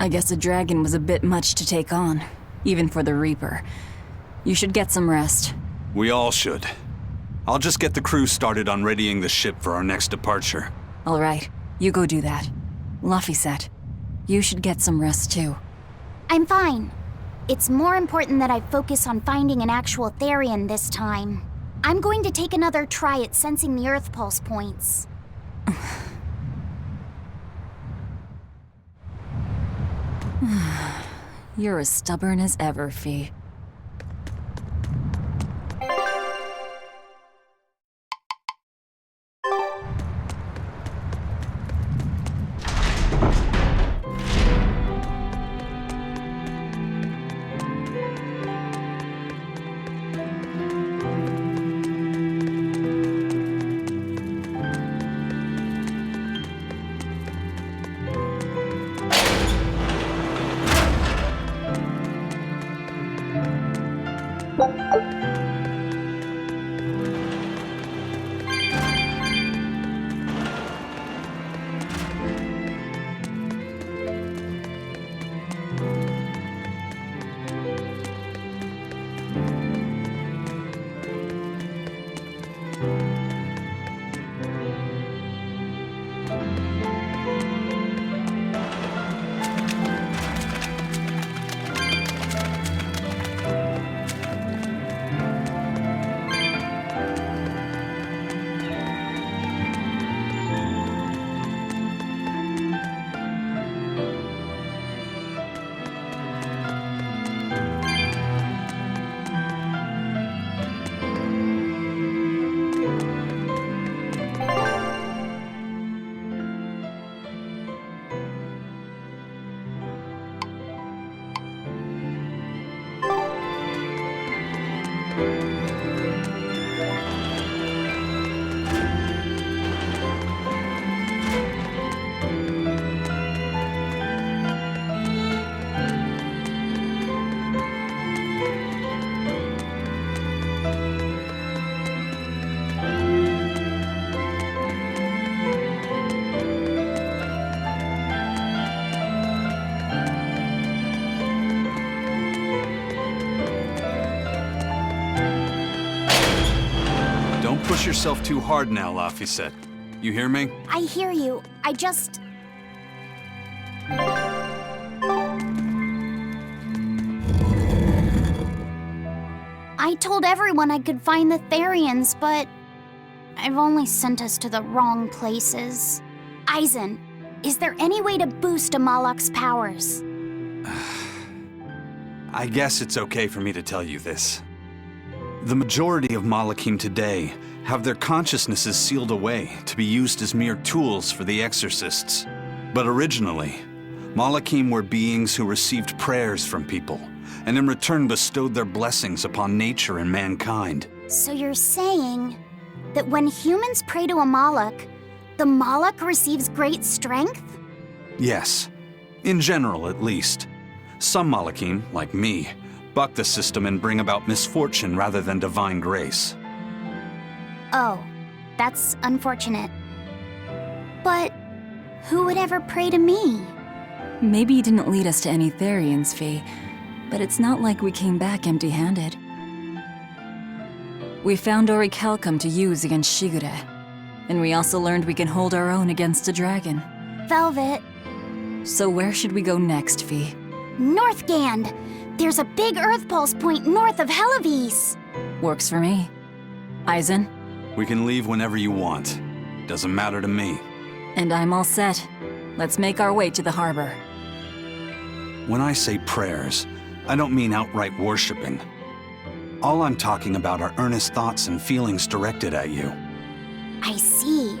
I guess a dragon was a bit much to take on, even for the Reaper. You should get some rest. We all should. I'll just get the crew started on readying the ship for our next departure. All right, you go do that. Laphicet, you should get some rest too. I'm fine. It's more important that I focus on finding an actual Theion this time. I'm going to take another try at sensing the Earth Pulse points. You're as stubborn as ever, Fee. Push yourself too hard now, Laphicet. You hear me? I hear you. I just... I told everyone I could find the Therions, but I've only sent us to the wrong places. Aizen, is there any way to boost Amalok's powers? I guess it's okay for me to tell you this. The majority of Malachim today have their consciousnesses sealed away to be used as mere tools for the exorcists. But originally, Malachim were beings who received prayers from people, and in return bestowed their blessings upon nature and mankind. So you're saying that when humans pray to a Malak, the Malak receives great strength? Yes. In general, at least. Some Malachim, like me, buck the system and bring about misfortune rather than divine grace. Oh, that's unfortunate. But who would ever pray to me? Maybe you didn't lead us to any Therions, Fee, but it's not like we came back empty-handed. We found Orichalcum to use against Shigure, and we also learned we can hold our own against a dragon. Velvet. So where should we go next, Fee? Northgand! There's a big Earth Pulse point north of Helvies! Works for me. Aizen? We can leave whenever you want. Doesn't matter to me. And I'm all set. Let's make our way to the harbor. When I say prayers, I don't mean outright worshipping. All I'm talking about are earnest thoughts and feelings directed at you. I see.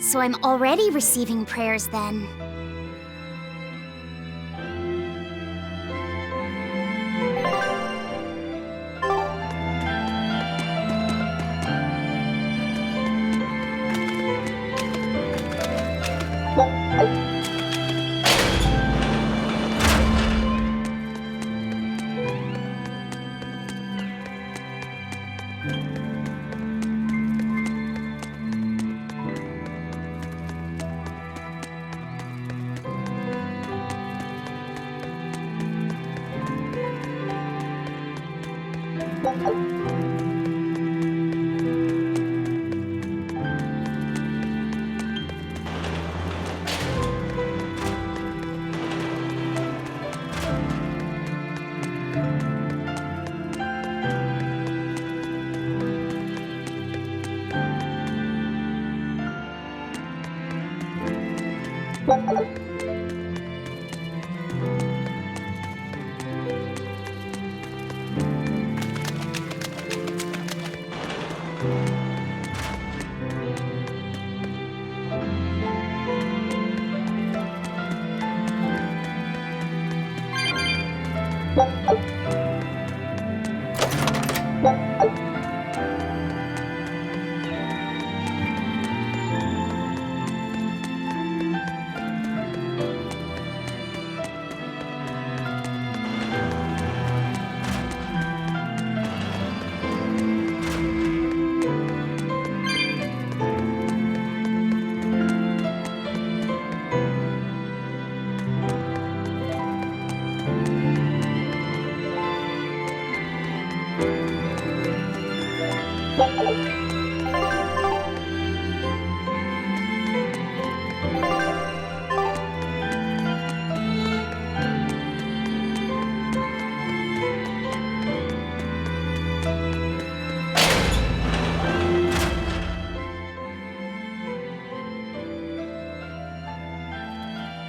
So I'm already receiving prayers then.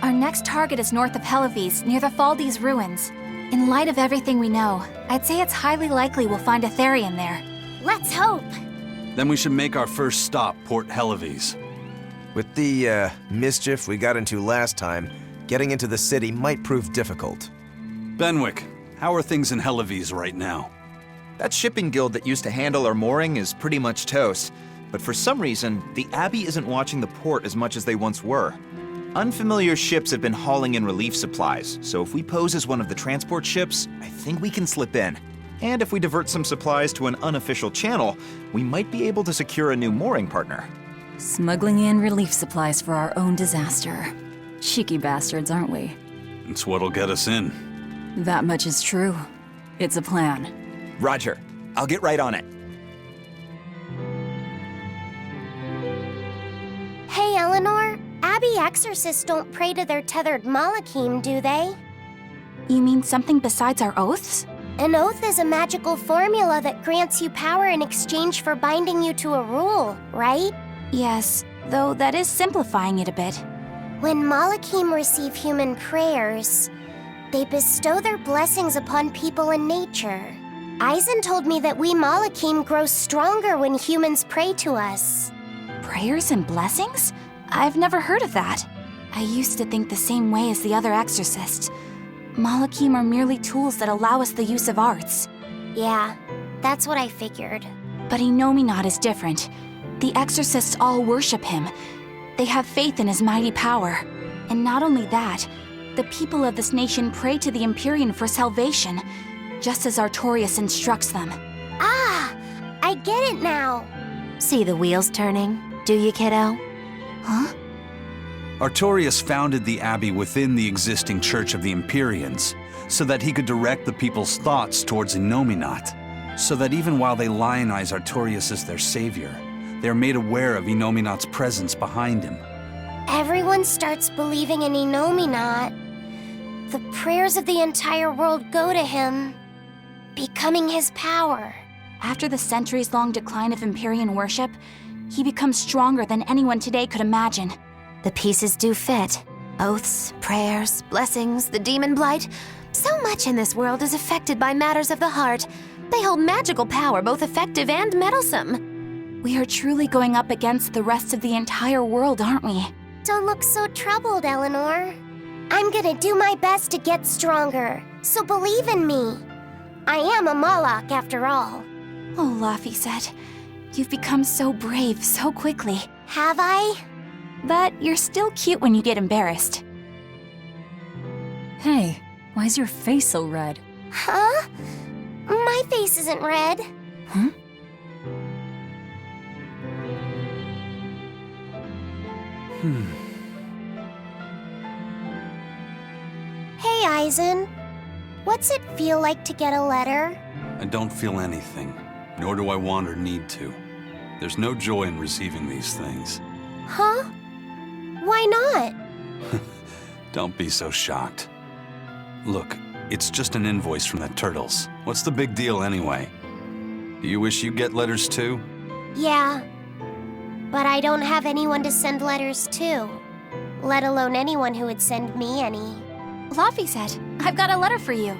Our next target is north of Helvies, near the Faldi's ruins. In light of everything we know, I'd say it's highly likely we'll find a Theion there. Let's hope. Then we should make our first stop, Port Helvies. With the, mischief we got into last time, getting into the city might prove difficult. Benwick, how are things in Helvies right now? That shipping guild that used to handle our mooring is pretty much toast. But for some reason, the Abbey isn't watching the port as much as they once were. Unfamiliar ships have been hauling in relief supplies, so if we pose as one of the transport ships, I think we can slip in. And if we divert some supplies to an unofficial channel, we might be able to secure a new mooring partner. Smuggling in relief supplies for our own disaster. Cheeky bastards, aren't we? It's what'll get us in. That much is true. It's a plan. Roger. I'll get right on it. Hey, Eleanor. Abbey exorcists don't pray to their tethered Malachim, do they? You mean something besides our oaths? An oath is a magical formula that grants you power in exchange for binding you to a rule, right? Yes, though that is simplifying it a bit. When Malachim receive human prayers, they bestow their blessings upon people and nature. Eisen told me that we Malachim grow stronger when humans pray to us. Prayers and blessings? I've never heard of that. I used to think the same way as the other exorcists. Malachim are merely tools that allow us the use of arts. Yeah, that's what I figured. But Innominat is different. The exorcists all worship him. They have faith in his mighty power. And not only that, the people of this nation pray to the Empyrean for salvation, just as Artorias instructs them. Ah, I get it now. See the wheels turning, do you, kiddo? Huh? Artorias founded the Abbey within the existing Church of the Empyreans, so that he could direct the people's thoughts towards Innominat, so that even while they lionize Artorias as their savior, they are made aware of Innominat's presence behind him. Everyone starts believing in Innominat. The prayers of the entire world go to him, becoming his power. After the centuries-long decline of Empyrean worship, he becomes stronger than anyone today could imagine. The pieces do fit. Oaths, prayers, blessings, the demon blight. So much in this world is affected by matters of the heart. They hold magical power, both effective and meddlesome. We are truly going up against the rest of the entire world, aren't we? Don't look so troubled, Eleanor. I'm gonna do my best to get stronger, so believe in me. I am a Malak after all. Oh, Laphicet, you've become so brave so quickly. Have I? But you're still cute when you get embarrassed. Hey, why is your face so red? Huh? My face isn't red. Huh? Hey, Eisen. What's it feel like to get a letter? I don't feel anything, nor do I want or need to. There's no joy in receiving these things. Huh? Why not? Don't be so shocked. Look, it's just an invoice from the turtles. What's the big deal anyway? Do you wish you get letters too? Yeah. But I don't have anyone to send letters to. Let alone anyone who would send me any. Laffy said, I've got a letter for you.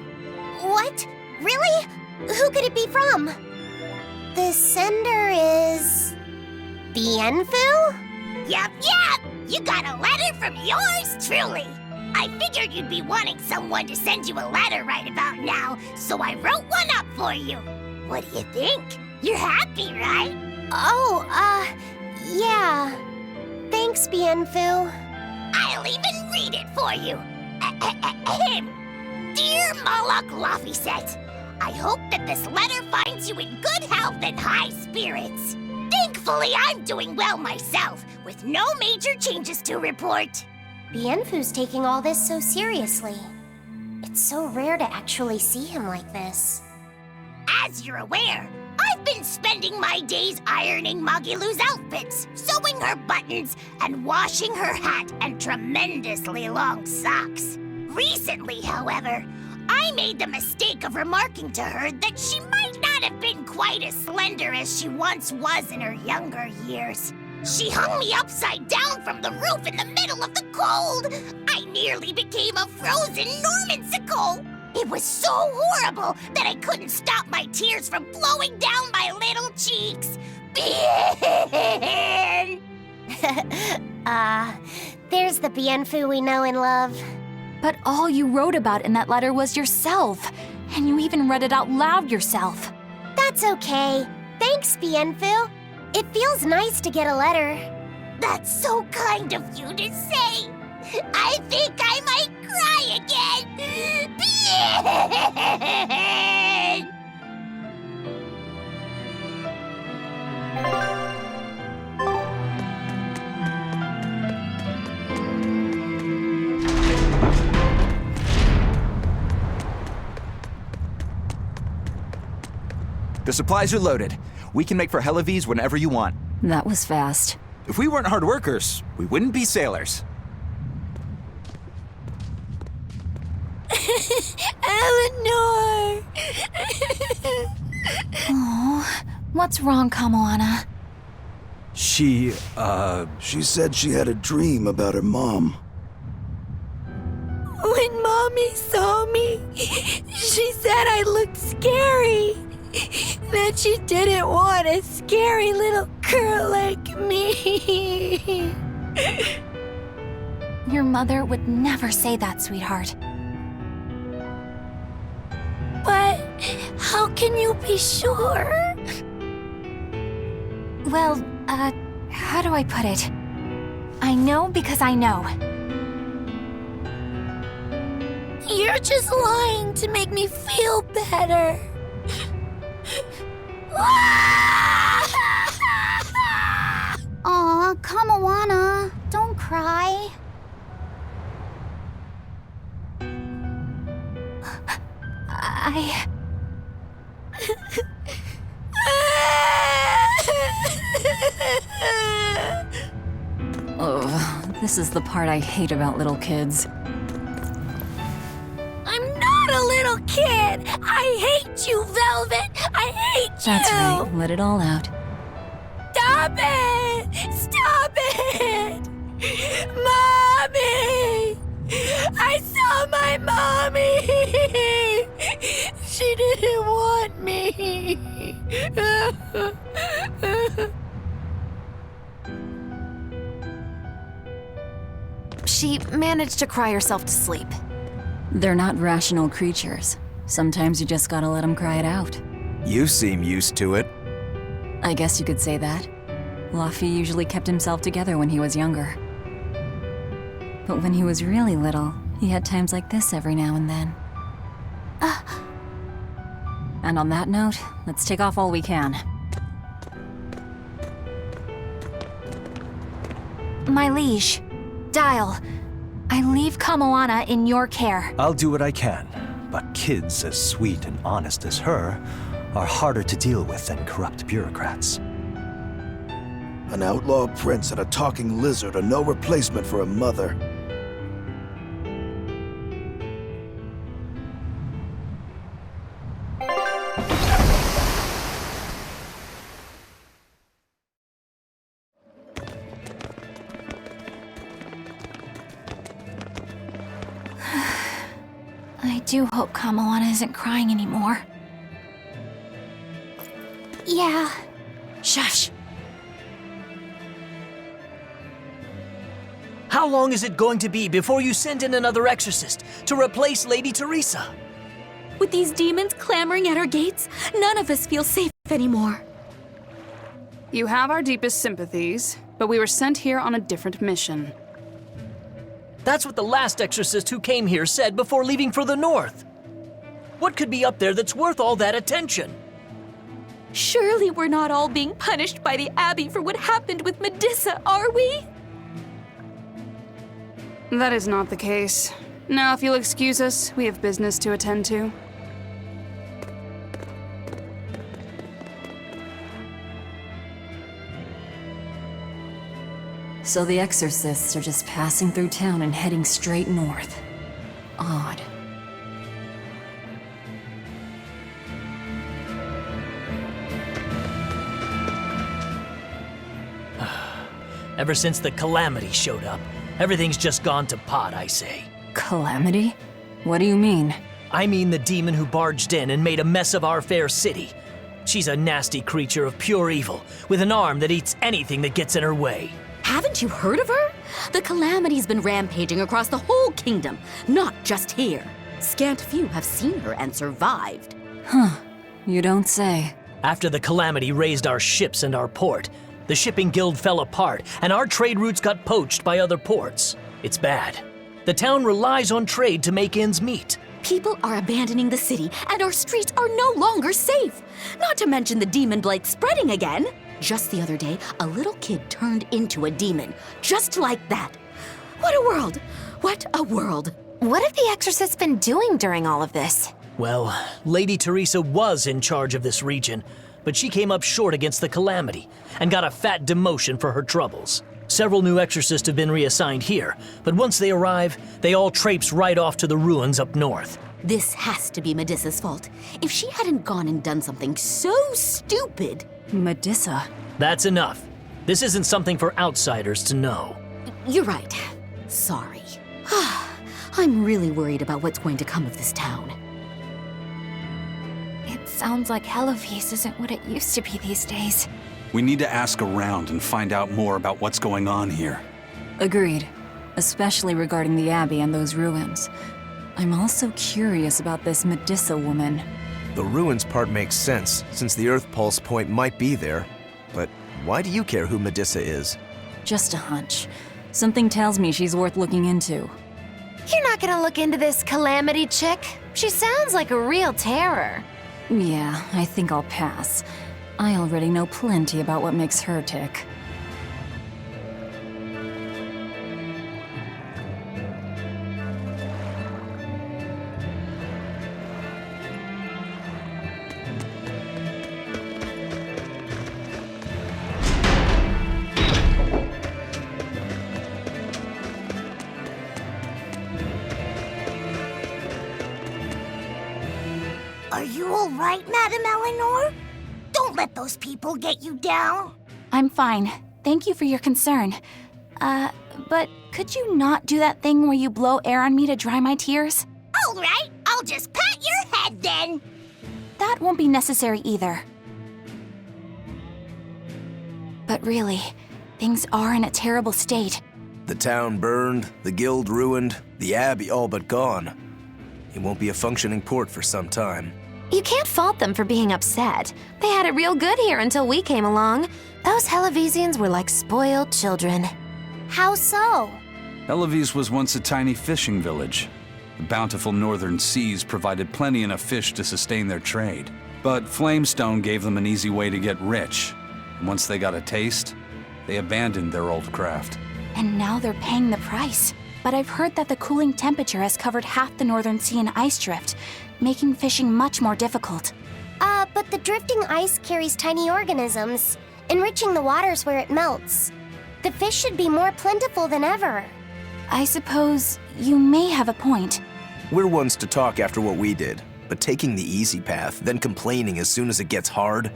What? Really? Who could it be from? The sender is... Bienfu? Yup. You got a letter from yours truly. I figured you'd be wanting someone to send you a letter right about now, so I wrote one up for you. What do you think? You're happy, right? Oh, yeah. Thanks, Bienfu. I'll even read it for you. Dear Malak Laffyset, I hope that this letter finds you in good health and high spirits. Thankfully, I'm doing well myself, with no major changes to report. Bienfu's taking all this so seriously. It's so rare to actually see him like this. As you're aware, I've been spending my days ironing Magilu's outfits, sewing her buttons, and washing her hat and tremendously long socks. Recently, however, I made the mistake of remarking to her that she might not have been quite as slender as she once was in her younger years. She hung me upside down from the roof in the middle of the cold. I nearly became a frozen Normansicle. It was so horrible that I couldn't stop my tears from flowing down my little cheeks. Bien! There's the Bienfu we know and love. But all you wrote about in that letter was yourself. And you even read it out loud yourself. That's okay. Thanks, Bienfu. It feels nice to get a letter. That's so kind of you to say. I think I might cry again. Bien! The supplies are loaded. We can make for Helvies whenever you want. That was fast. If we weren't hard workers, we wouldn't be sailors. Eleanor! Oh, what's wrong, Kamoana? She said she had a dream about her mom. When Mommy saw me, she said I looked scary. That she didn't want a scary little girl like me. Your mother would never say that, sweetheart. But how can you be sure? Well, how do I put it? I know because I know. You're just lying to make me feel better. Aw, Kamoana, don't cry. Oh, this is the part I hate about little kids. I'm not a little kid. I hate you, Velvet. I hate you. That's right, let it all out. Stop it! Stop it! Mommy! I saw my mommy! She didn't want me. She managed to cry herself to sleep. They're not rational creatures. Sometimes you just gotta let them cry it out. You seem used to it. I guess you could say that. Laffy usually kept himself together when he was younger. But when he was really little, he had times like this every now and then. And on that note, let's take off all we can. My liege, Dial, I leave Kamoana in your care. I'll do what I can. But kids as sweet and honest as her are harder to deal with than corrupt bureaucrats. An outlaw prince and a talking lizard are no replacement for a mother. I do hope Kamalana isn't crying anymore. Yeah. Shush! How long is it going to be before you send in another exorcist to replace Lady Teresa? With these demons clamoring at our gates, none of us feel safe anymore. You have our deepest sympathies, but we were sent here on a different mission. That's what the last exorcist who came here said before leaving for the north. What could be up there that's worth all that attention? Surely we're not all being punished by the Abbey for what happened with Medissa, are we? That is not the case. Now, if you'll excuse us, we have business to attend to. So the exorcists are just passing through town and heading straight north. Odd. Ever since the Calamity showed up, everything's just gone to pot, I say. Calamity? What do you mean? I mean the demon who barged in and made a mess of our fair city. She's a nasty creature of pure evil, with an arm that eats anything that gets in her way. Haven't you heard of her? The Calamity's been rampaging across the whole kingdom, not just here. Scant few have seen her and survived. Huh. You don't say. After the Calamity raised our ships and our port, the shipping guild fell apart, and our trade routes got poached by other ports. It's bad. The town relies on trade to make ends meet. People are abandoning the city, and our streets are no longer safe. Not to mention the demon blight spreading again. Just the other day, a little kid turned into a demon. Just like that. What a world! What a world! What have the exorcists been doing during all of this? Well, Lady Teresa was in charge of this region, but she came up short against the Calamity and got a fat demotion for her troubles. Several new exorcists have been reassigned here, but once they arrive, they all traipse right off to the ruins up north. This has to be Medissa's fault. If she hadn't gone and done something so stupid... Medissa? That's enough. This isn't something for outsiders to know. You're right. Sorry. I'm really worried about what's going to come of this town. It sounds like Helvies isn't what it used to be these days. We need to ask around and find out more about what's going on here. Agreed. Especially regarding the Abbey and those ruins. I'm also curious about this Medissa woman. The ruins part makes sense, since the Earth Pulse point might be there. But why do you care who Medissa is? Just a hunch. Something tells me she's worth looking into. You're not gonna look into this Calamity chick? She sounds like a real terror. Yeah, I think I'll pass. I already know plenty about what makes her tick. Are you all right, Madam Eleanor? Don't let those people get you down. I'm fine. Thank you for your concern. But could you not do that thing where you blow air on me to dry my tears? All right, I'll just pat your head then. That won't be necessary either. But really, things are in a terrible state. The town burned, the guild ruined, the abbey all but gone. It won't be a functioning port for some time. You can't fault them for being upset. They had it real good here until we came along. Those Helviesians were like spoiled children. How so? Helvies was once a tiny fishing village. The bountiful northern seas provided plenty enough fish to sustain their trade. But Flamestone gave them an easy way to get rich. And once they got a taste, they abandoned their old craft. And now they're paying the price. but I've heard that the cooling temperature has covered half the northern sea in ice drift, making fishing much more difficult. But the drifting ice carries tiny organisms, enriching the waters where it melts. The fish should be more plentiful than ever. I suppose you may have a point. We're ones to talk after what we did, but taking the easy path, then complaining as soon as it gets hard,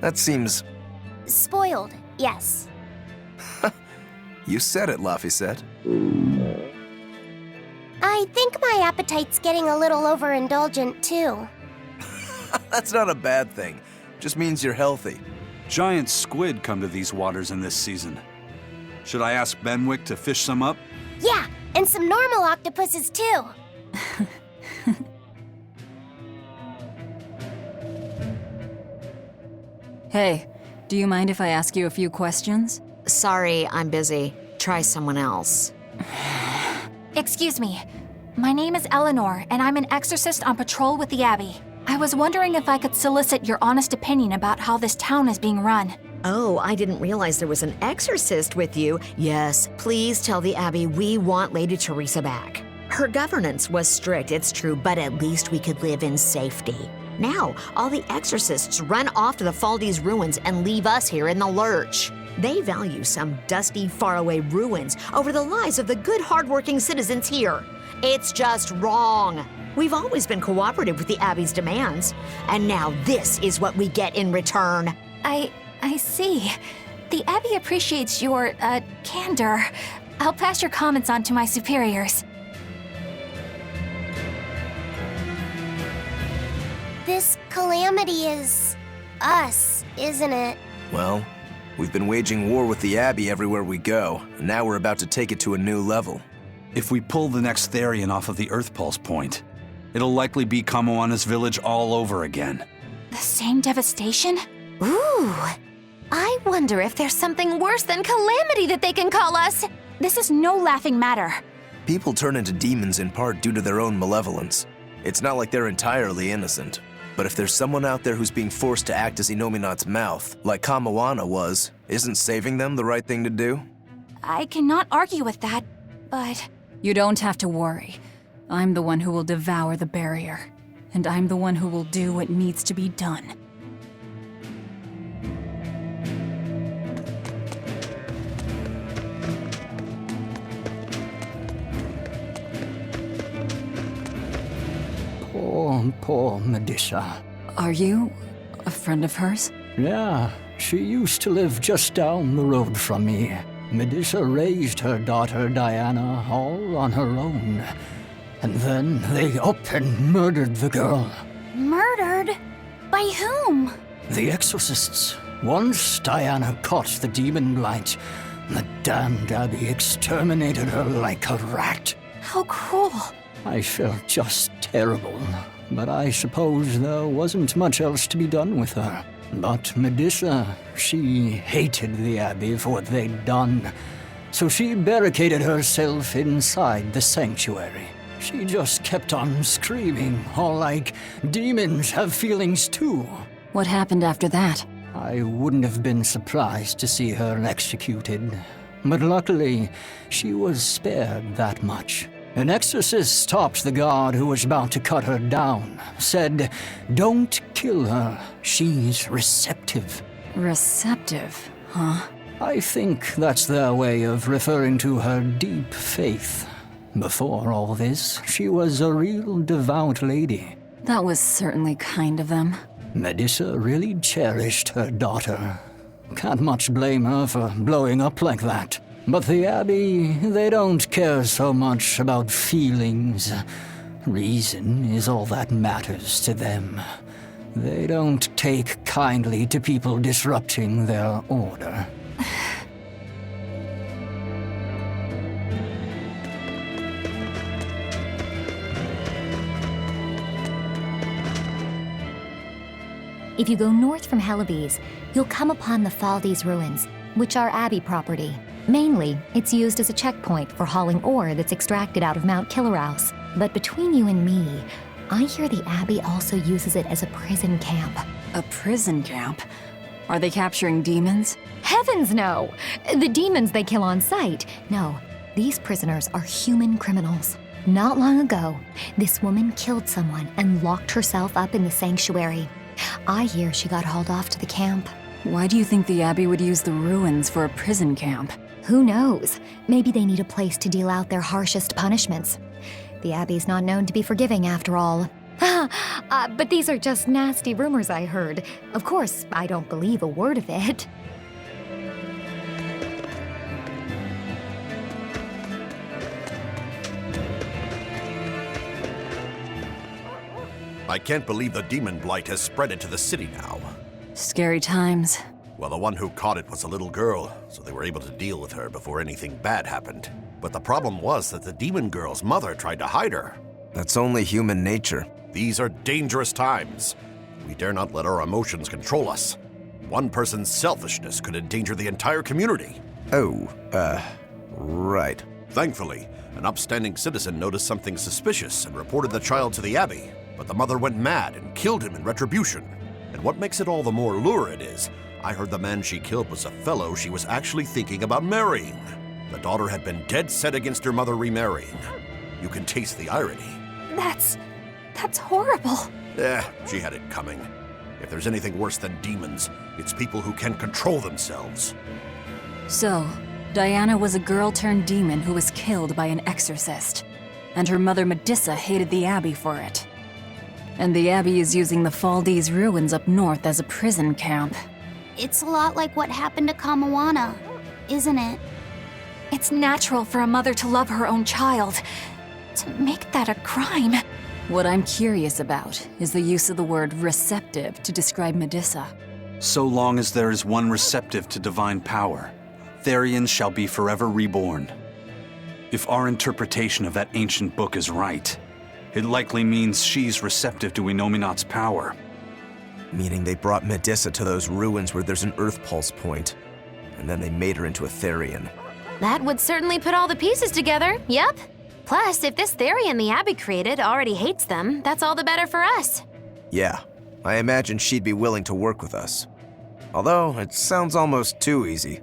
that seems... Spoiled, yes. You said it, Laphicet. I think my appetite's getting a little overindulgent, too. That's not a bad thing. Just means you're healthy. Giant squid come to these waters in this season. Should I ask Benwick to fish some up? Yeah, and some normal octopuses, too. Hey, do you mind if I ask you a few questions? Sorry, I'm busy. Try someone else. Excuse me. My name is Eleanor, and I'm an exorcist on patrol with the Abbey. I was wondering if I could solicit your honest opinion about how this town is being run. Oh, I didn't realize there was an exorcist with you. Yes, please tell the Abbey we want Lady Teresa back. Her governance was strict, it's true, but at least we could live in safety. Now, all the exorcists run off to the Faldi's ruins and leave us here in the lurch. They value some dusty, faraway ruins over the lives of the good, hardworking citizens here. It's just wrong. We've always been cooperative with the Abbey's demands, and now this is what we get in return. I see. The Abbey appreciates your, candor. I'll pass your comments on to my superiors. This calamity is... us, isn't it? Well, we've been waging war with the Abbey everywhere we go, and now we're about to take it to a new level. If we pull the next Theion off of the Earth Pulse point, it'll likely be Kamoana's village all over again. The same devastation? Ooh, I wonder if there's something worse than calamity that they can call us. This is no laughing matter. People turn into demons in part due to their own malevolence. It's not like they're entirely innocent. But if there's someone out there who's being forced to act as Inominat's mouth, like Kamoana was, isn't saving them the right thing to do? I cannot argue with that, but... You don't have to worry. I'm the one who will devour the barrier. And I'm the one who will do what needs to be done. Poor Medissa. Are you a friend of hers? Yeah, she used to live just down the road from me. Medissa raised her daughter Diana all on her own. And then they up and murdered the girl. Murdered? By whom? The exorcists. Once Diana caught the demon blight, the damned Abbey exterminated her like a rat. How cruel. I felt just terrible, but I suppose there wasn't much else to be done with her. But Medissa, she hated the Abbey for what they'd done, so she barricaded herself inside the sanctuary. She just kept on screaming, all like, demons have feelings too. What happened after that? I wouldn't have been surprised to see her executed, but luckily, she was spared that much. An exorcist stopped the guard who was about to cut her down, said, "Don't kill her, she's receptive." Receptive, huh? I think that's their way of referring to her deep faith. Before all this, she was a real devout lady. That was certainly kind of them. Medissa really cherished her daughter. Can't much blame her for blowing up like that. But the Abbey, they don't care so much about feelings. Reason is all that matters to them. They don't take kindly to people disrupting their order. If you go north from Helvies, you'll come upon the Faldi's ruins, which are Abbey property. Mainly, it's used as a checkpoint for hauling ore that's extracted out of Mount Killerhouse. But between you and me, I hear the Abbey also uses it as a prison camp. A prison camp? Are they capturing demons? Heavens no! The demons they kill on sight. No, These prisoners are human criminals. Not long ago, this woman killed someone and locked herself up in the sanctuary. I hear she got hauled off to the camp. Why do you think the Abbey would use the ruins for a prison camp? Who knows? Maybe they need a place to deal out their harshest punishments. The Abbey's not known to be forgiving after all. But these are just nasty rumors I heard. Of course, I don't believe a word of it. I can't believe the demon blight has spread into the city now. Scary times. Well, the one who caught it was a little girl, so they were able to deal with her before anything bad happened. But the problem was that the demon girl's mother tried to hide her. That's only human nature. These are dangerous times. We dare not let our emotions control us. One person's selfishness could endanger the entire community. Oh, right. Thankfully, an upstanding citizen noticed something suspicious and reported the child to the Abbey, but the mother went mad and killed him in retribution. And what makes it all the more lurid is, I heard the man she killed was a fellow she was actually thinking about marrying. The daughter had been dead set against her mother remarrying. You can taste the irony. That's horrible. She had it coming. If there's anything worse than demons, it's people who can't control themselves. So, Diana was a girl-turned-demon who was killed by an exorcist. And her mother Medissa hated the Abbey for it. And the Abbey is using the Faldi's ruins up north as a prison camp. It's a lot like what happened to Kamawana, isn't it? It's natural for a mother to love her own child. To make that a crime. What I'm curious about is the use of the word receptive to describe Medissa. So long as there is one receptive to divine power, Theion shall be forever reborn. If our interpretation of that ancient book is right, it likely means she's receptive to Innominat's power. Meaning they brought Medissa to those ruins where there's an Earth Pulse point, and then they made her into a Theion. That would certainly put all the pieces together, yep. Plus, if this Theion the Abbey created already hates them, that's all the better for us. Yeah, I imagine she'd be willing to work with us. Although, it sounds almost too easy.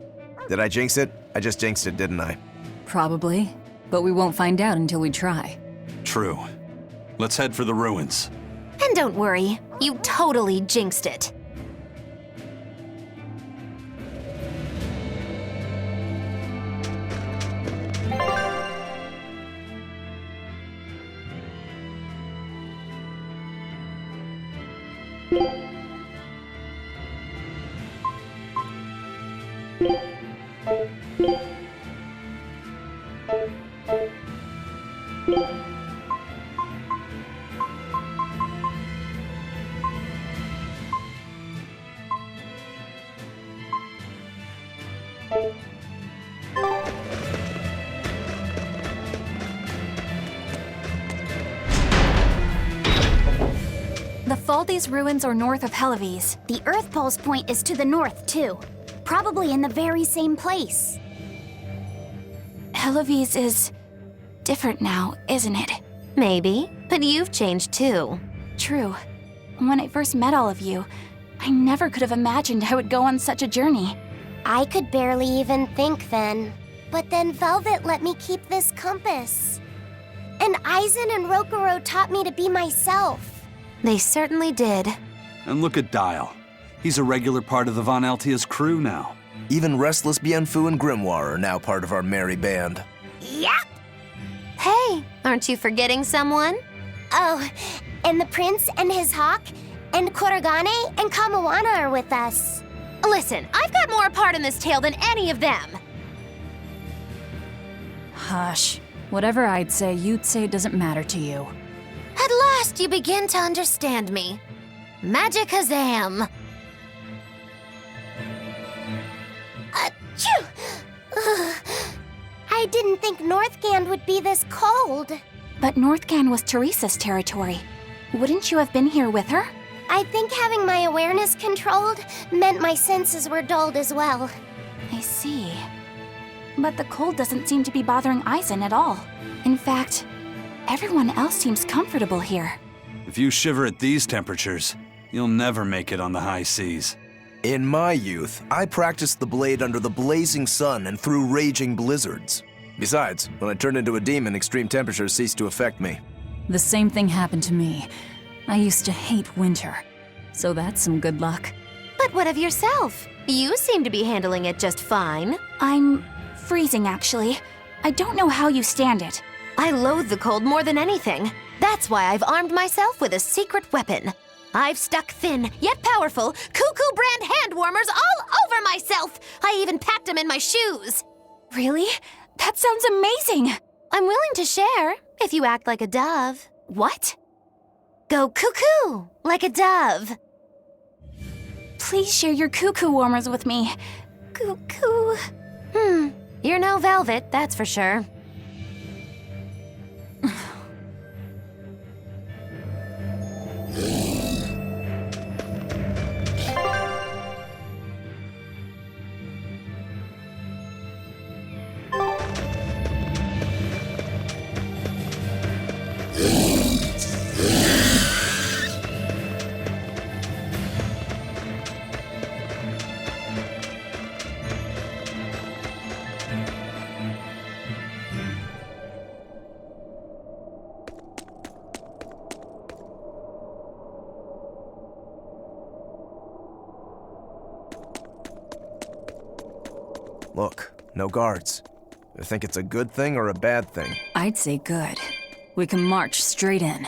Did I jinx it? I just jinxed it, didn't I? Probably, but we won't find out until we try. True. Let's head for the ruins. And don't worry, you totally jinxed it. The Faldi's ruins are north of Helvies. The Earth Pulse point is to the north, too. Probably in the very same place. Helvies is different now, isn't it? Maybe, but you've changed too. True. When I first met all of you, I never could have imagined I would go on such a journey. I could barely even think then. But then Velvet let me keep this compass. And Aizen and Rokuro taught me to be myself. They certainly did. And look at Dial. He's a regular part of the Von Altia's crew now. Even Restless Bienfu and Grimoire are now part of our merry band. Yep. Hey, aren't you forgetting someone? Oh, and the prince and his hawk, and Kurogane and Kamawana are with us. Listen, I've got more part in this tale than any of them. Hush. Whatever I'd say, you'd say it doesn't matter to you. At last you begin to understand me. Cageccc. Achoo! I didn't think Northgand would be this cold. But Northgand was Teresa's territory. Wouldn't you have been here with her? I think having my awareness controlled meant my senses were dulled as well. I see. But the cold doesn't seem to be bothering Aizen at all. In fact, everyone else seems comfortable here. If you shiver at these temperatures, you'll never make it on the high seas. In my youth, I practiced the blade under the blazing sun and through raging blizzards. Besides, when I turned into a demon, extreme temperatures ceased to affect me. The same thing happened to me. I used to hate winter. So that's some good luck. But what of yourself? You seem to be handling it just fine. I'm freezing, actually. I don't know how you stand it. I loathe the cold more than anything. That's why I've armed myself with a secret weapon. I've stuck thin, yet powerful, Cuckoo brand hand warmers all over myself. I even packed them in my shoes. Really? That sounds amazing. I'm willing to share, if you act like a dove. What? Go cuckoo, like a dove. Please share your cuckoo warmers with me. Cuckoo. You're no velvet, that's for sure. Look, no guards. You think it's a good thing or a bad thing? I'd say good. We can march straight in.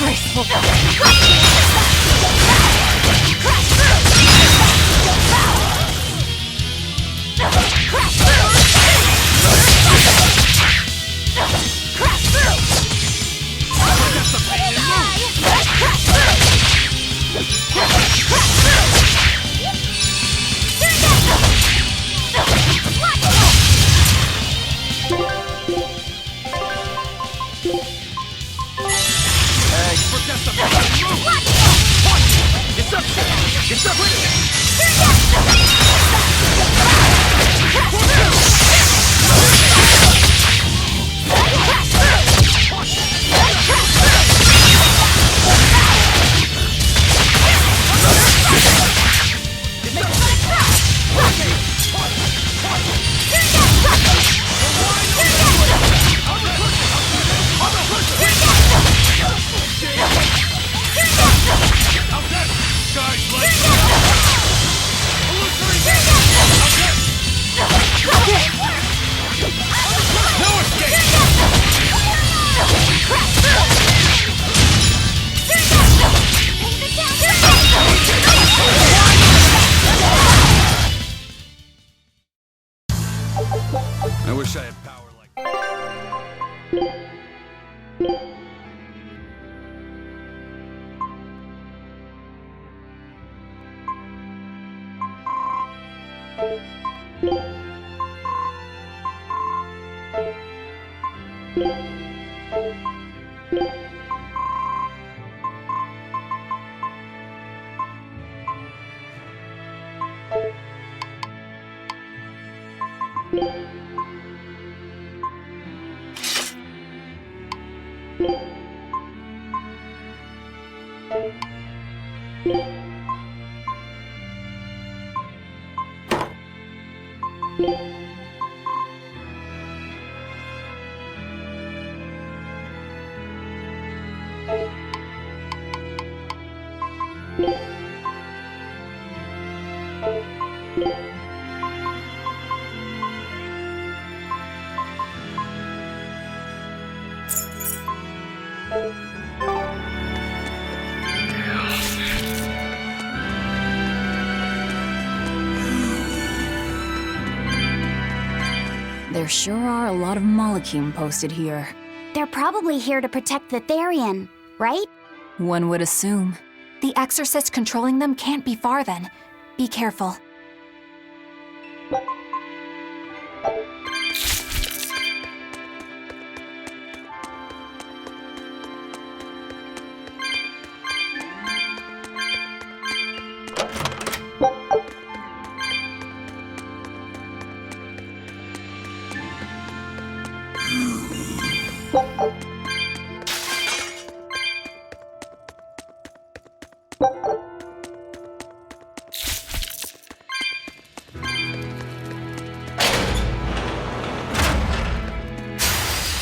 Guys, let's go! There sure are a lot of Malachim posted here. They're probably here to protect the Theion, right? One would assume. The exorcist controlling them can't be far then. Be careful.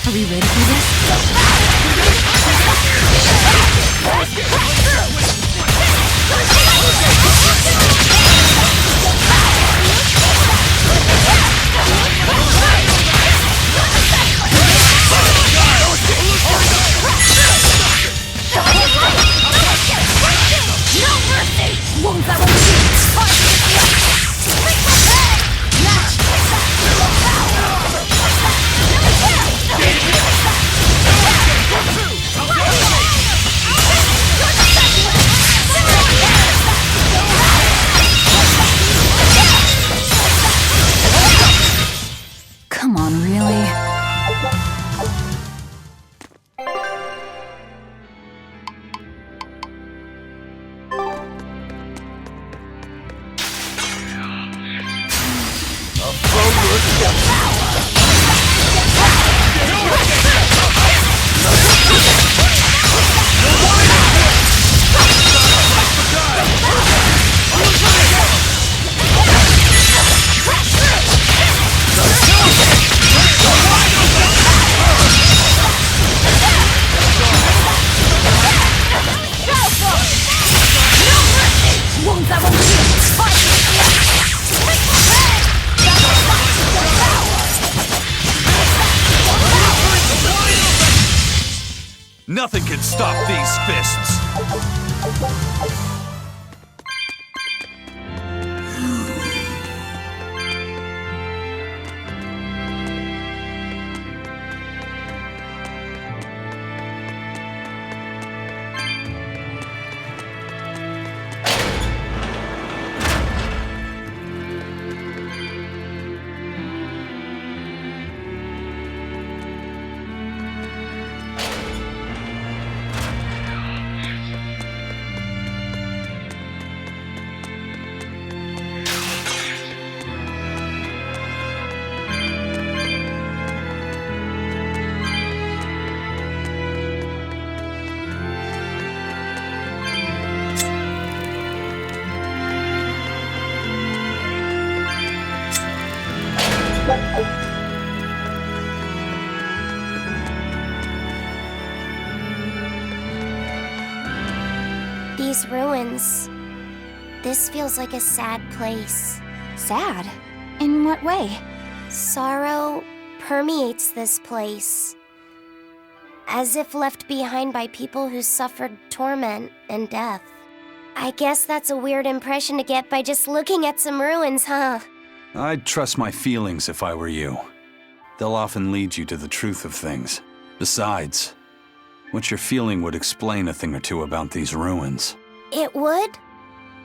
Are we ready for this? Come on, really? Nothing can stop these fists! These ruins. This feels like a sad place. Sad? In what way? Sorrow permeates this place. As if left behind by people who suffered torment and death. I guess that's a weird impression to get by just looking at some ruins, huh? I'd trust my feelings if I were you. They'll often lead you to the truth of things. Besides, what you're feeling would explain a thing or two about these ruins. It would?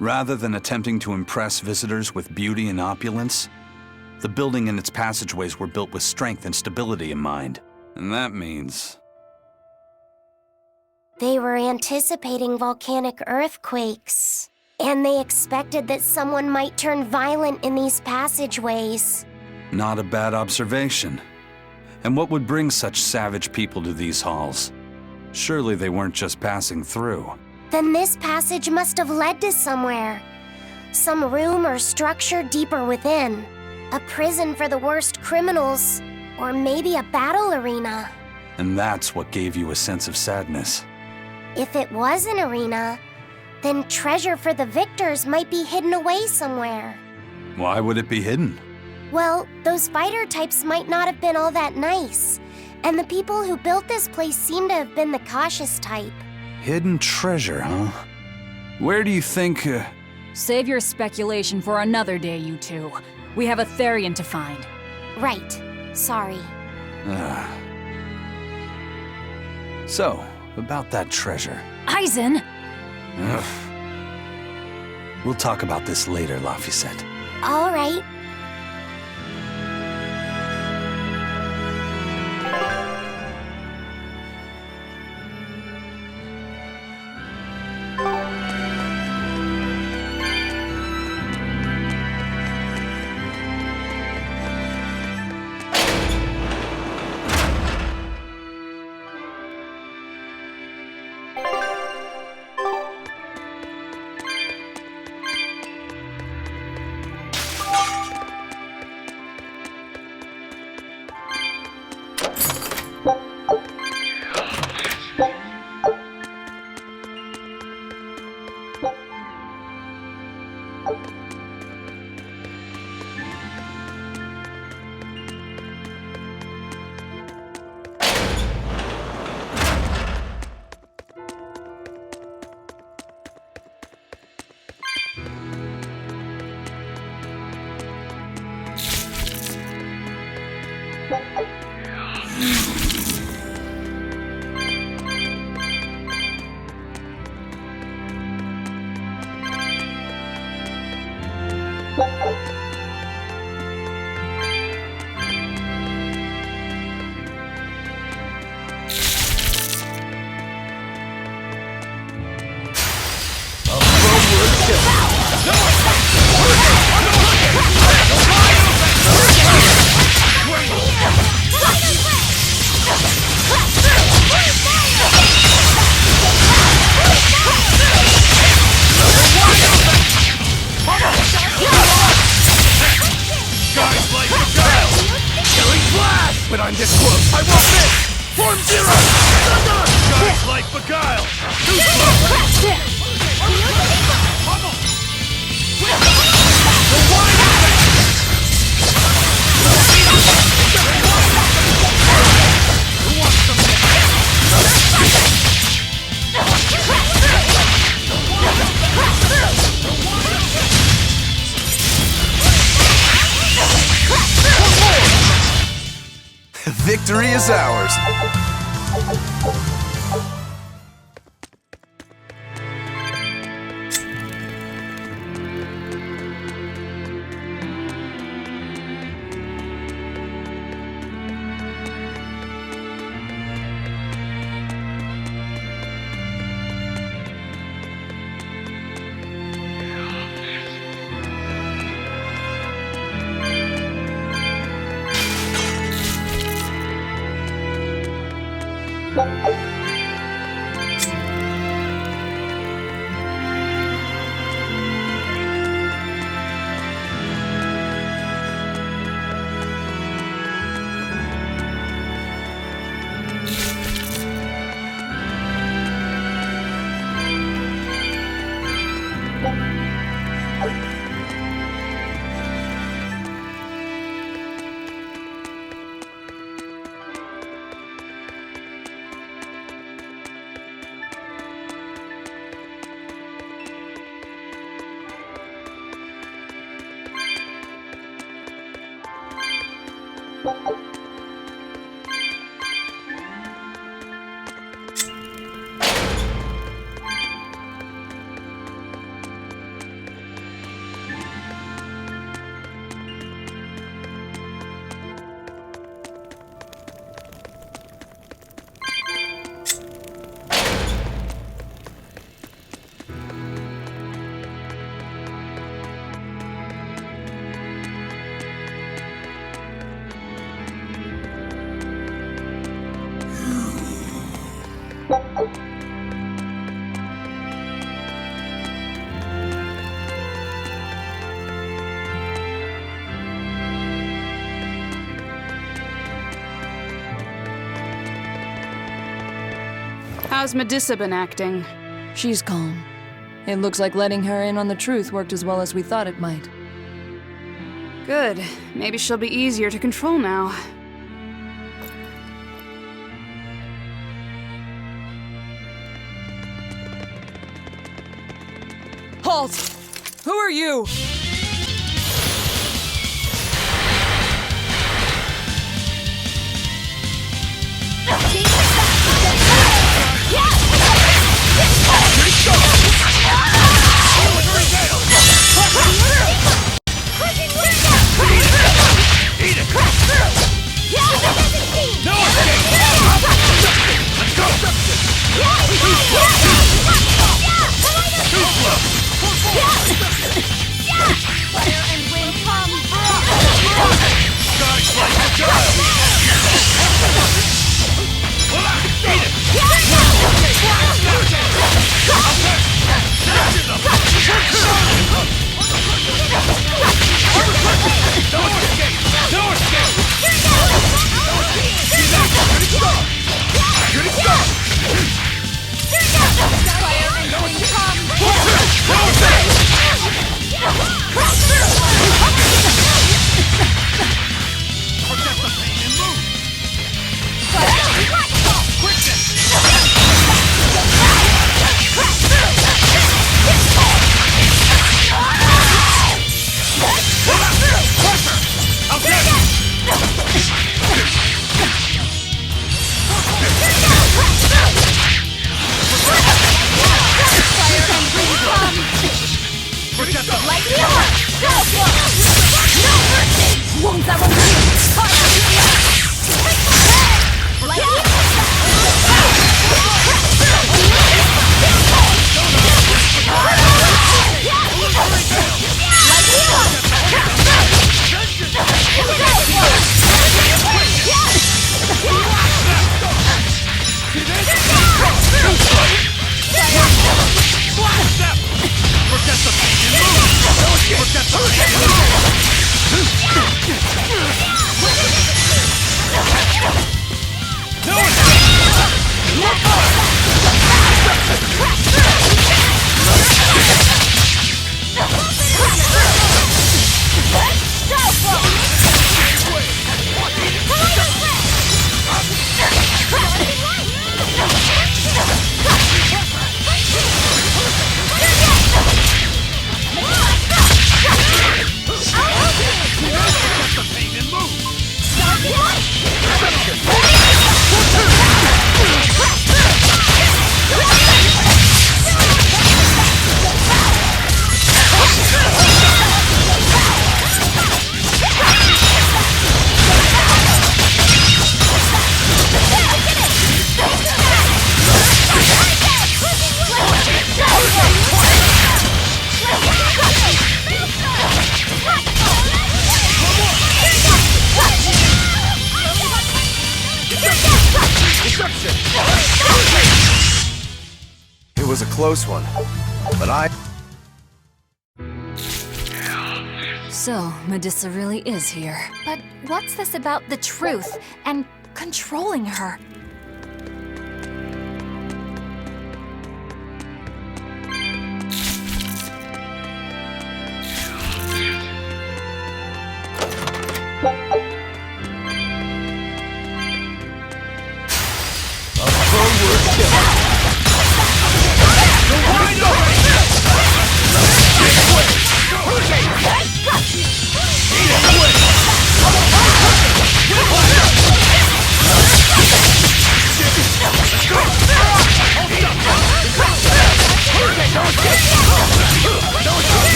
Rather than attempting to impress visitors with beauty and opulence, the building and its passageways were built with strength and stability in mind. And that means... They were anticipating volcanic earthquakes. And they expected that someone might turn violent in these passageways. Not a bad observation. And what would bring such savage people to these halls? Surely they weren't just passing through. Then this passage must have led to somewhere. Some room or structure deeper within. A prison for the worst criminals. Or maybe a battle arena. And that's what gave you a sense of sadness. If it was an arena, then treasure for the victors might be hidden away somewhere. Why would it be hidden? Well, those fighter types might not have been all that nice. And the people who built this place seem to have been the cautious type. Hidden treasure, huh? Where do you think... Save your speculation for another day, you two. We have a Theion to find. Right. Sorry. So, about that treasure. Aizen! Ugh. We'll talk about this later, Laphicet. All right. When I'm this close, I won't miss! Form zero! Thunder! Guys like Beguile! Too slow! Victory is ours! How's Medissa been acting? She's calm. It looks like letting her in on the truth worked as well as we thought it might. Good. Maybe she'll be easier to control now. Halt! Who are you? It was a close one, but So, Medissa really is here. But what's this about the truth and controlling her?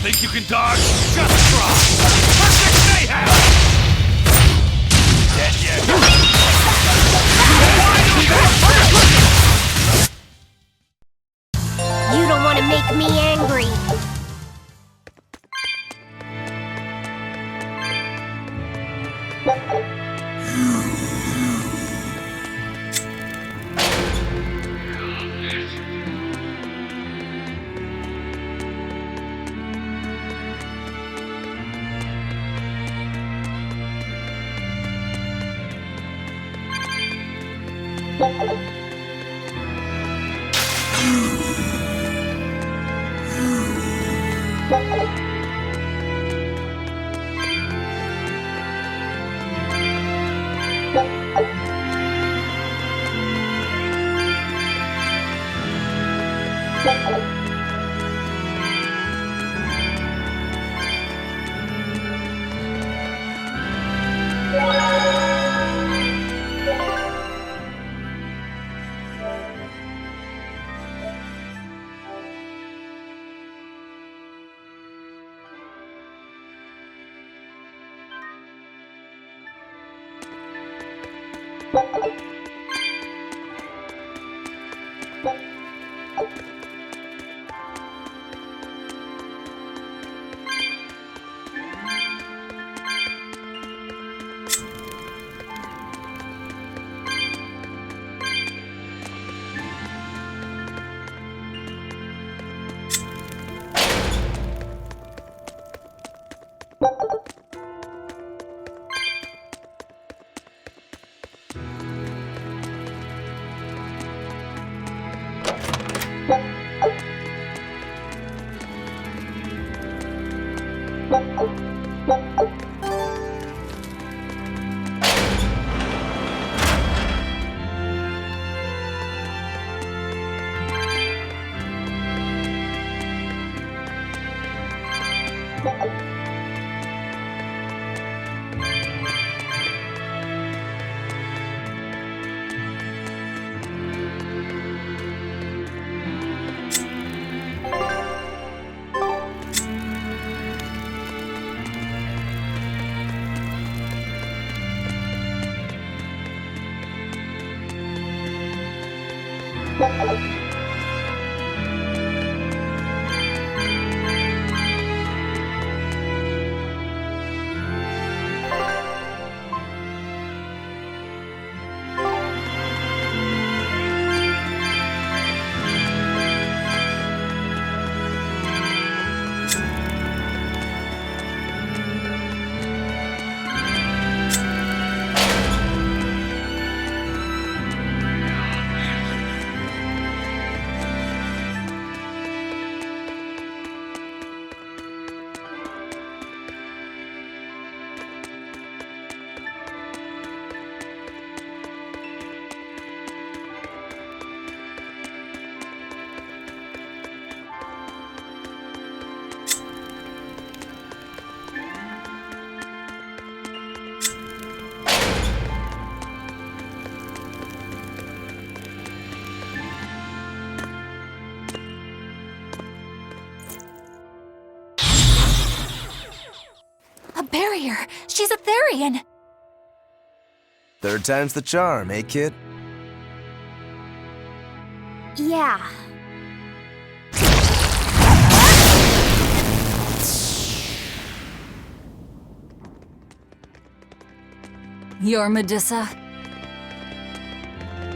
Think you can dodge? Just try! Perfect mayhem! Dead yet? You don't want to make me angry. A barrier! She's a Theion! Third time's the charm, eh, kid? Yeah. You're Medissa?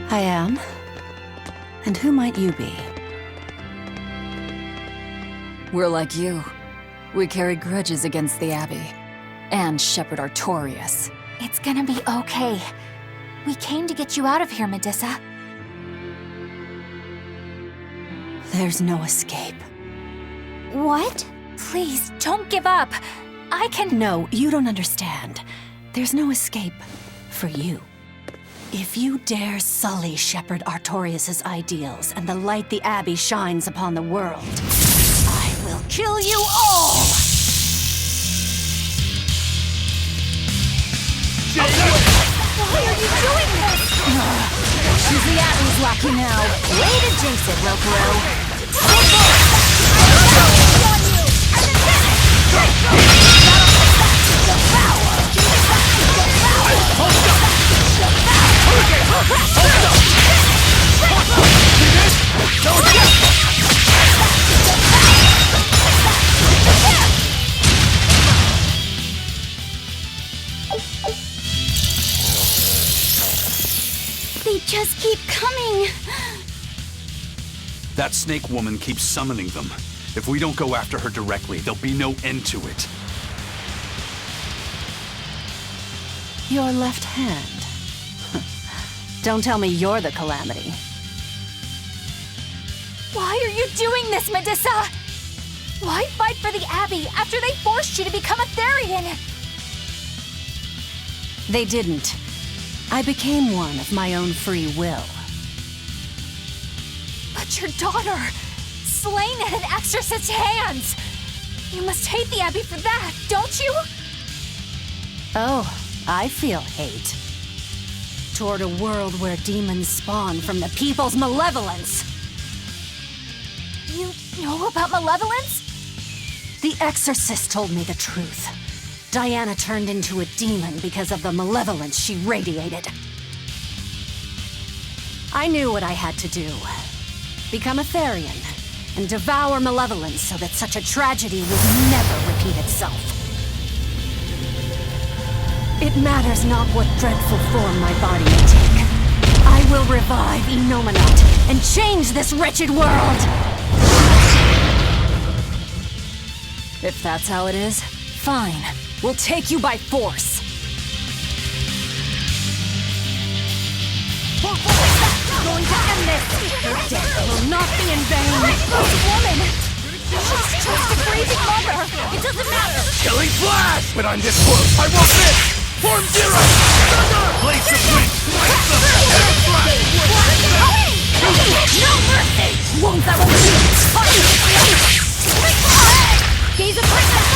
I am. And who might you be? We're like you. We carry grudges against the Abbey. And Shepherd Artorias. It's gonna be okay. We came to get you out of here, Medissa. There's no escape. What? Please, don't give up. I can— No, you don't understand. There's no escape for you. If you dare sully Shepherd Artorias' ideals and the light the Abbey shines upon the world, I will kill you all! Why are you doing this? She's the Abbey's lucky now. Way to jinx it, Rokuro. just keep coming. That snake woman keeps summoning them. If we don't go after her directly, there'll be no end to it. Your left hand. Don't tell me you're the calamity. Why are you doing this, Medissa? Why fight for the Abbey after they forced you to become a Therion? They didn't. I became one of my own free will. But your daughter, slain at an exorcist's hands! You must hate the Abbey for that, don't you? Oh, I feel hate. Toward a world where demons spawn from the people's malevolence. You know about malevolence? The exorcist told me the truth. Diana turned into a demon because of the malevolence she radiated. I knew what I had to do. Become a Therion, and devour malevolence so that such a tragedy would never repeat itself. It matters not what dreadful form my body may take. I will revive Enominat and change this wretched world! If that's how it is, fine. We'll take you by force. We're going to end this! Your death will not be in vain! This woman! She's just a grieving mother! It doesn't matter! Killing flash! But I'm this close, I won't miss! Form zero! Thunder! Blaze of wind! No mercy! Wounds that will heal! Gaze of greatness!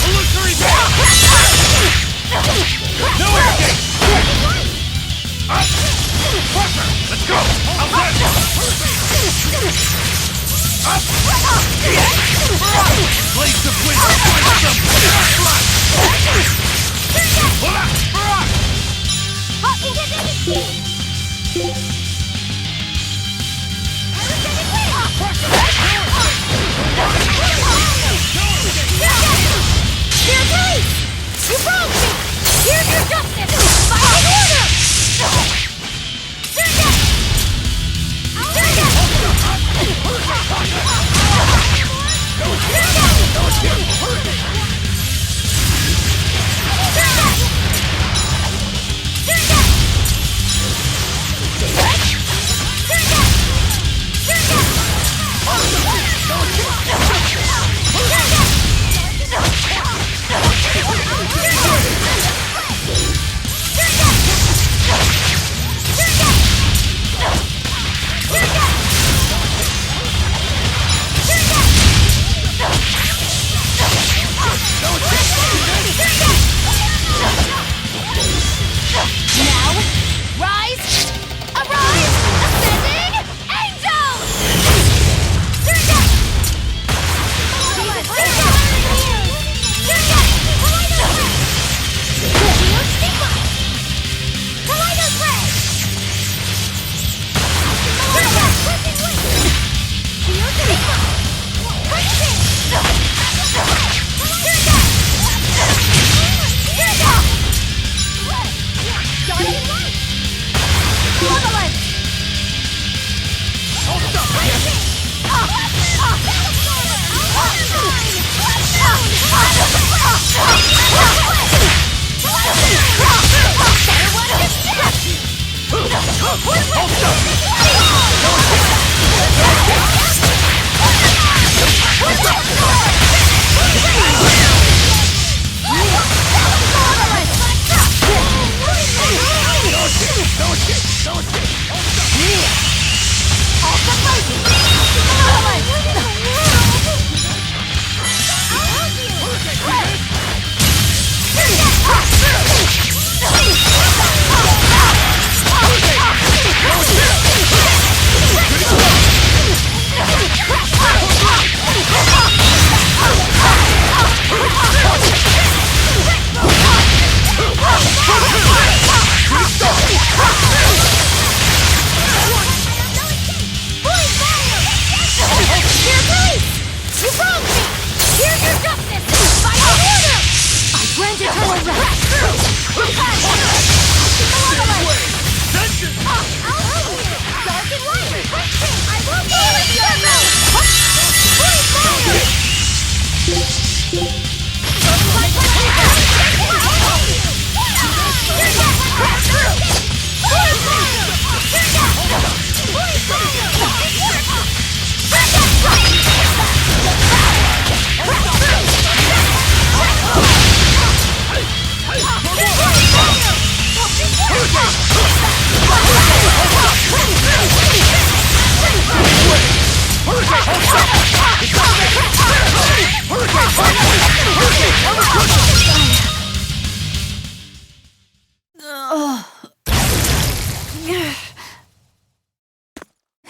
Illusory ball! No escape! Up! Parker! Let's go! Outside! Up! Blaze of wind! Dear police! You broke me! Here's your justice! Fighting order!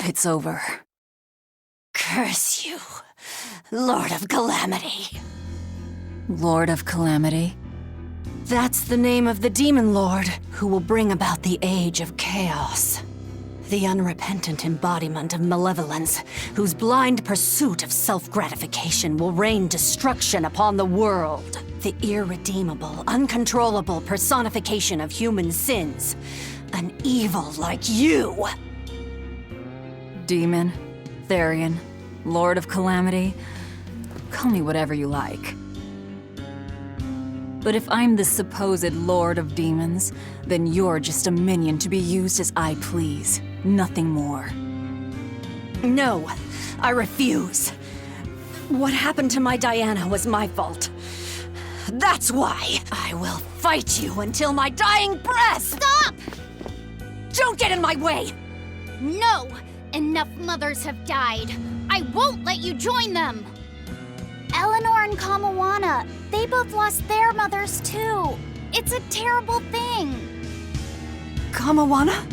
It's over. Curse you, Lord of Calamity. Lord of Calamity? That's the name of the Demon Lord who will bring about the Age of Chaos. The unrepentant embodiment of malevolence, whose blind pursuit of self-gratification will rain destruction upon the world. The irredeemable, uncontrollable personification of human sins. An evil like you! Demon, Theion, Lord of Calamity. Call me whatever you like. But if I'm the supposed Lord of Demons, then you're just a minion to be used as I please. Nothing more. No, I refuse. What happened to my Diana was my fault. That's why I will fight you until my dying breath! Stop! Don't get in my way! No! Enough mothers have died. I won't let you join them! Eleanor and Kamawana, they both lost their mothers too. It's a terrible thing. Kamawana?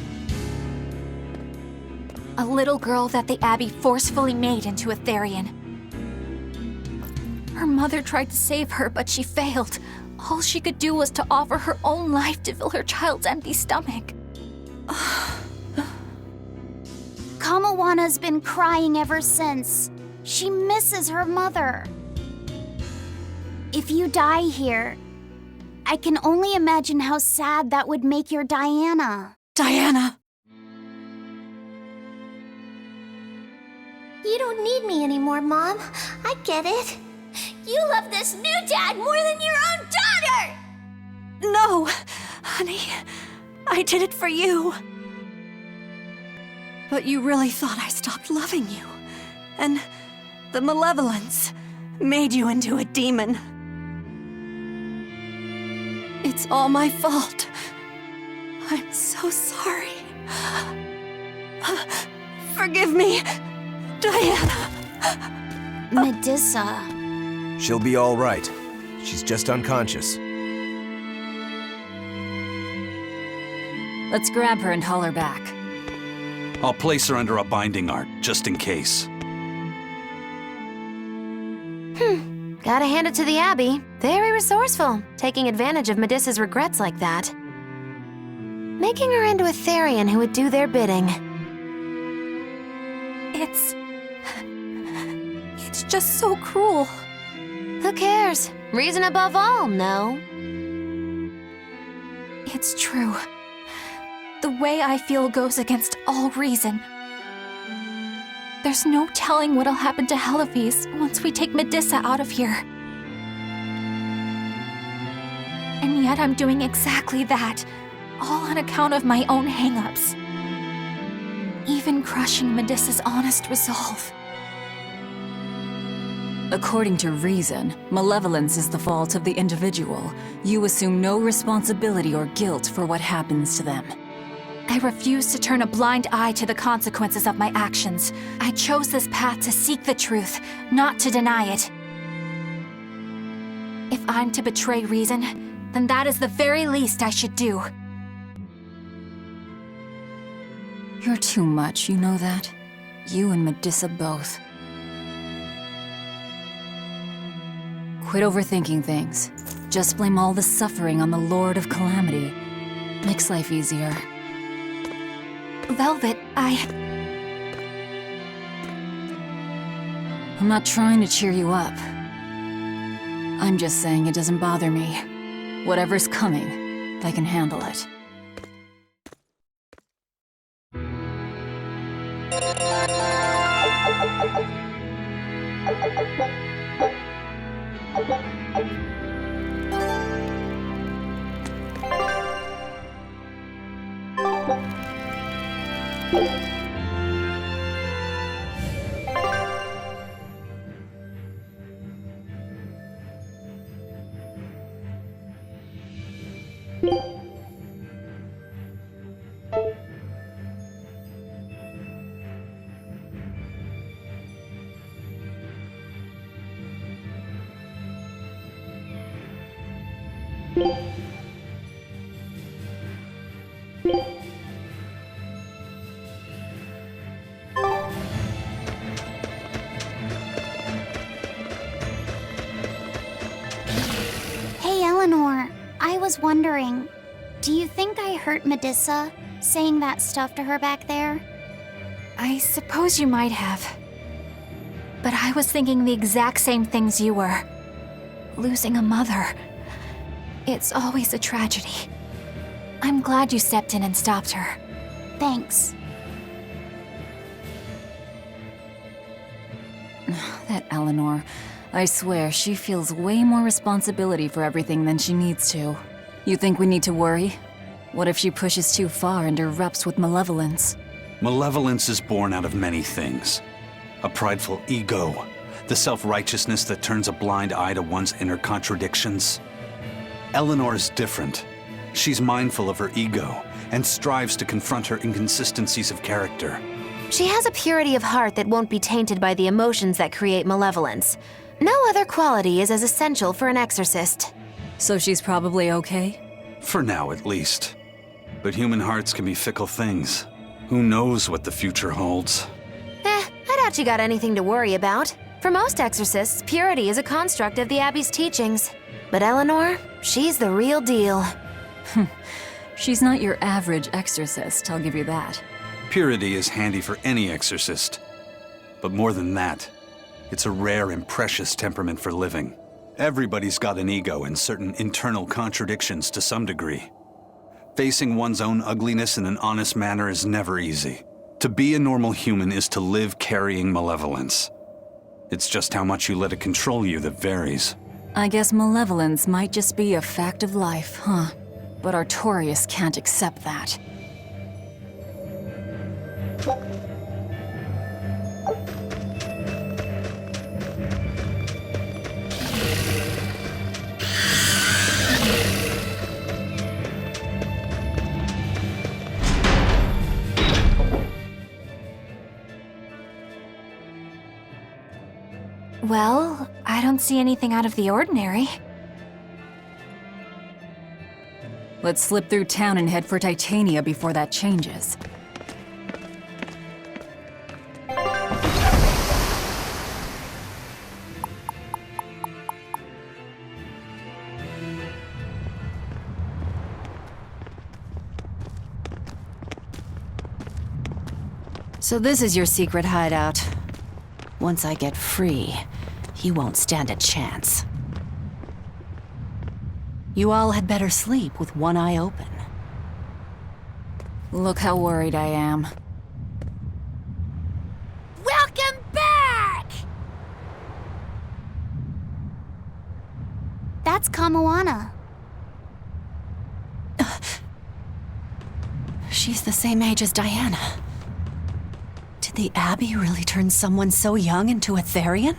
A little girl that the Abbey forcefully made into a Therian. Her mother tried to save her, but she failed. All she could do was to offer her own life to fill her child's empty stomach. Kamawana's been crying ever since. She misses her mother. If you die here, I can only imagine how sad that would make your Diana. Diana! You don't need me anymore, Mom. I get it. You love this new dad more than your own daughter! No, honey. I did it for you. But you really thought I stopped loving you. And the malevolence made you into a demon. It's all my fault. I'm so sorry. Forgive me, Diana. Medissa. She'll be all right. She's just unconscious. Let's grab her and haul her back. I'll place her under a binding art, just in case. Gotta hand it to the Abbey. Very resourceful, taking advantage of Medissa's regrets like that. Making her into a Therian who would do their bidding. It's just so cruel. Who cares? Reason above all, no? It's true. The way I feel goes against all reason. There's no telling what'll happen to Helvies once we take Medissa out of here. And yet I'm doing exactly that, all on account of my own hang-ups. Even crushing Medissa's honest resolve. According to reason, malevolence is the fault of the individual. You assume no responsibility or guilt for what happens to them. I refuse to turn a blind eye to the consequences of my actions. I chose this path to seek the truth, not to deny it. If I'm to betray reason, then that is the very least I should do. You're too much, you know that? You and Medissa both. Quit overthinking things. Just blame all the suffering on the Lord of Calamity. Makes life easier. Velvet, I'm not trying to cheer you up. I'm just saying it doesn't bother me. Whatever's coming, I can handle it. Hey, Eleanor. I was wondering, do you think I hurt Medissa saying that stuff to her back there? I suppose you might have. But I was thinking the exact same things you were. Losing a mother. It's always a tragedy. I'm glad you stepped in and stopped her. Thanks. That Eleanor. I swear, she feels way more responsibility for everything than she needs to. You think we need to worry? What if she pushes too far and erupts with malevolence? Malevolence is born out of many things. A prideful ego, the self-righteousness that turns a blind eye to one's inner contradictions. Eleanor is different. She's mindful of her ego and strives to confront her inconsistencies of character. She has a purity of heart that won't be tainted by the emotions that create malevolence. No other quality is as essential for an exorcist. So she's probably okay? For now, at least. But human hearts can be fickle things. Who knows what the future holds? I doubt you got anything to worry about. For most exorcists, purity is a construct of the Abbey's teachings. But Eleanor, she's the real deal. She's not your average exorcist, I'll give you that. Purity is handy for any exorcist. But more than that, it's a rare and precious temperament for living. Everybody's got an ego and certain internal contradictions to some degree. Facing one's own ugliness in an honest manner is never easy. To be a normal human is to live carrying malevolence. It's just how much you let it control you that varies. I guess malevolence might just be a fact of life, huh? But Artorias can't accept that. Well, I don't see anything out of the ordinary. Let's slip through town and head for Titania before that changes. So this is your secret hideout. Once I get free, you won't stand a chance. You all had better sleep with one eye open. Look how worried I am. Welcome back! That's Kamoana. She's the same age as Diana. Did the Abbey really turn someone so young into a Theion?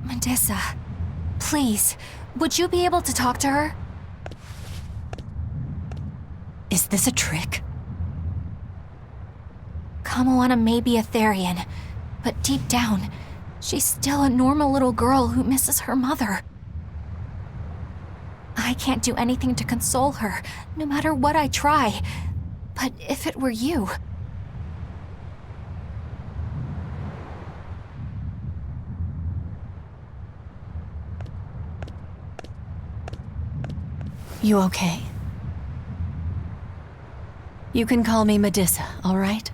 Medissa, please, would you be able to talk to her? Is this a trick? Kamoana may be a Theion, but deep down, she's still a normal little girl who misses her mother. I can't do anything to console her, no matter what I try. But if it were you... You okay? You can call me Medissa, all right?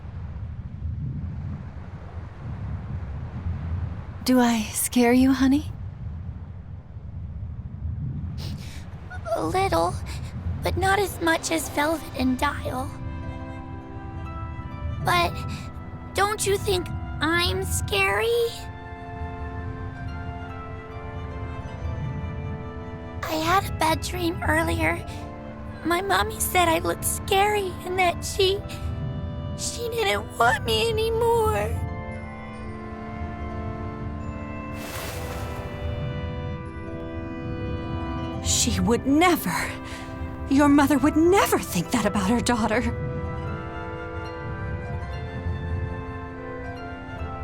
Do I scare you, honey? A little, but not as much as Velvet and Dial. But don't you think I'm scary? I had a bad dream earlier. My mommy said I looked scary and that she didn't want me anymore. She would never. Your mother would never think that about her daughter.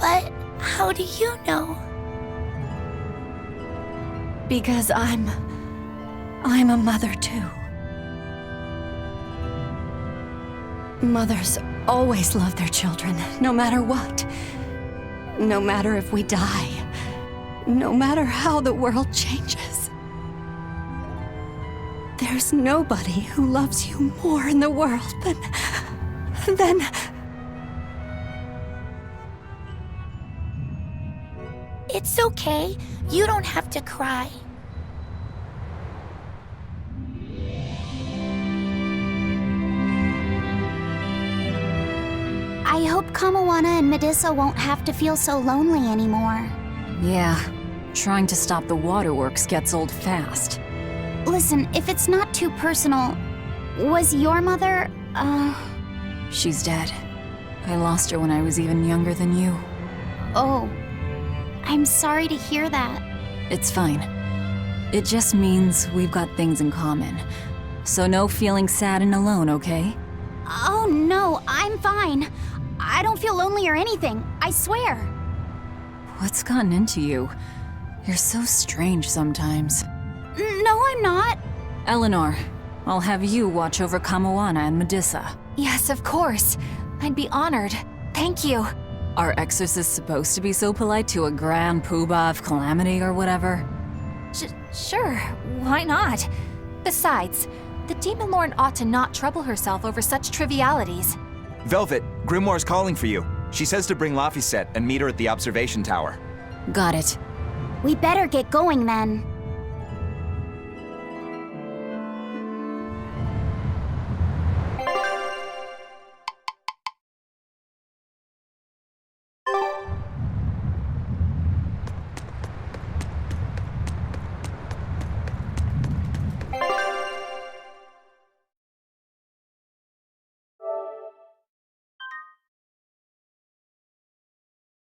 But how do you know? Because I'm a mother too. Mothers always love their children, no matter what. No matter if we die. No matter how the world changes. There's nobody who loves you more in the world than... It's okay. You don't have to cry. I hope Kamawana and Medissa won't have to feel so lonely anymore. Yeah, trying to stop the waterworks gets old fast. Listen, if it's not too personal, was your mother, She's dead. I lost her when I was even younger than you. Oh, I'm sorry to hear that. It's fine. It just means we've got things in common. So no feeling sad and alone, okay? Oh no, I'm fine. I don't feel lonely or anything, I swear. What's gotten into you? You're so strange sometimes. No, I'm not. Eleanor, I'll have you watch over Kamawana and Medissa. Yes, of course. I'd be honored. Thank you. Are exorcists supposed to be so polite to a grand poobah of calamity or whatever? Sure, why not? Besides, the Demon Lord ought to not trouble herself over such trivialities. Velvet, Grimoire's calling for you. She says to bring Laphicet and meet her at the observation tower. Got it. We better get going then.